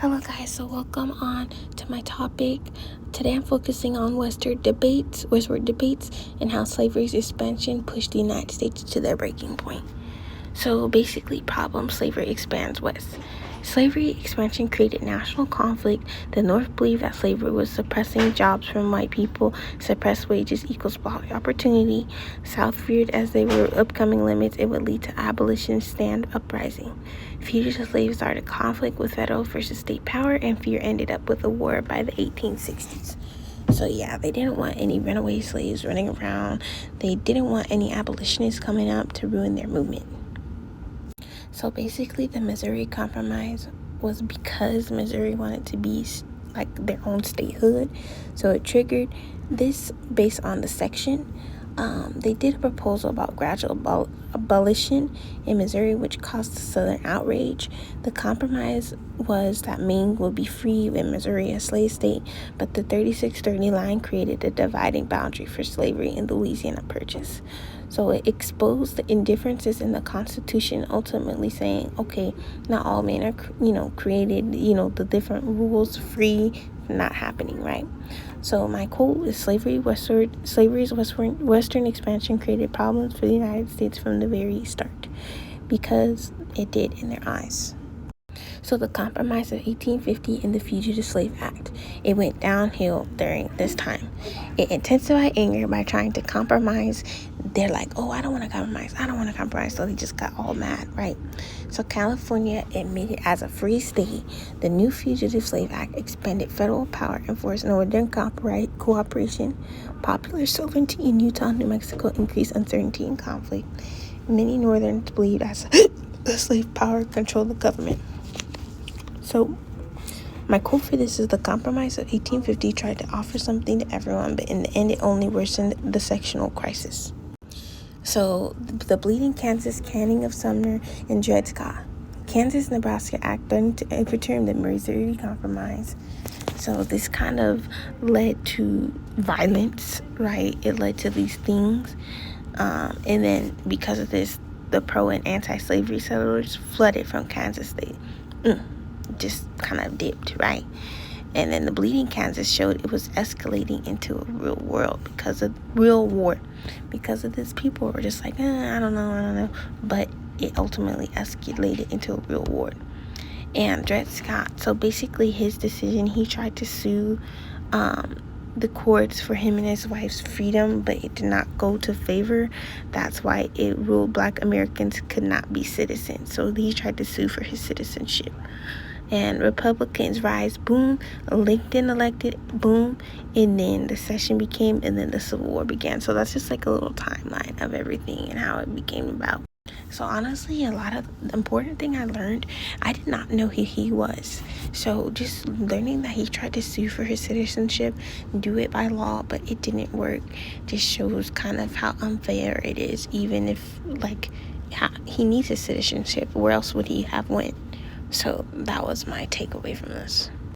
Hello guys, so welcome on to my topic. Today I'm focusing on westward debates, and how slavery's expansion pushed the United States to their breaking point. So basically, problem: slavery expands west. Slavery expansion created national conflict. The North believed that slavery was suppressing jobs from white people. Suppressed wages equals poverty opportunity. South feared as they were upcoming limits, it would lead to abolition stand uprising. Fugitive slaves started conflict with federal versus state power, and fear ended up with a war by the 1860s. So yeah, they didn't want any runaway slaves running around. They didn't want any abolitionists coming up to ruin their movement. So basically, the Missouri Compromise was because Missouri wanted to be like their own statehood. So it triggered this based on the section. They did a proposal about gradual abolition in Missouri, which caused the Southern outrage. The compromise was that Maine would be free and Missouri a slave state, but the 3630 line created a dividing boundary for slavery in the Louisiana Purchase. So it exposed the indifferences in the Constitution, ultimately saying, okay, not all men are, created, the different rules free, not happening, right? So my quote is: slavery's western expansion created problems for the United States from the very start, because it did in their eyes. So the Compromise of 1850 and the Fugitive Slave Act, it went downhill during this time. It intensified anger by trying to compromise. They're like, oh, I don't want to compromise. So they just got all mad, right? So California admitted as a free state. The new Fugitive Slave Act expanded federal power, enforced Northern cooperation, popular sovereignty in Utah and New Mexico, increased uncertainty and conflict. Many Northerners believed as the slave power controlled the government. So my quote for this is: the Compromise of 1850 tried to offer something to everyone, but in the end it only worsened the sectional crisis. So the Bleeding Kansas, Canning of Sumner, and Dred Scott. Kansas-Nebraska Act threatened to overturn the Missouri Compromise. So this kind of led to violence, right? It led to these things. And then because of this, the pro and anti-slavery settlers flooded from Kansas State. Just kind of dipped, right? And then the Bleeding Kansas showed it was escalating into a real war because of this. People were just like, I don't know, but it ultimately escalated into a real war. And Dred Scott, so basically his decision, he tried to sue the courts for him and his wife's freedom, but it did not go to favor. That's why it ruled Black Americans could not be citizens. So he tried to sue for his citizenship. And Republicans rise, boom, Lincoln elected, boom, and then the session became, and then the Civil War began. So that's just like a little timeline of everything and how it became about. So honestly, a lot of the important thing I learned, I did not know who he was. So just learning that he tried to sue for his citizenship, do it by law, but it didn't work, just shows kind of how unfair it is. Even if he needs his citizenship, where else would he have went? So that was my takeaway from this.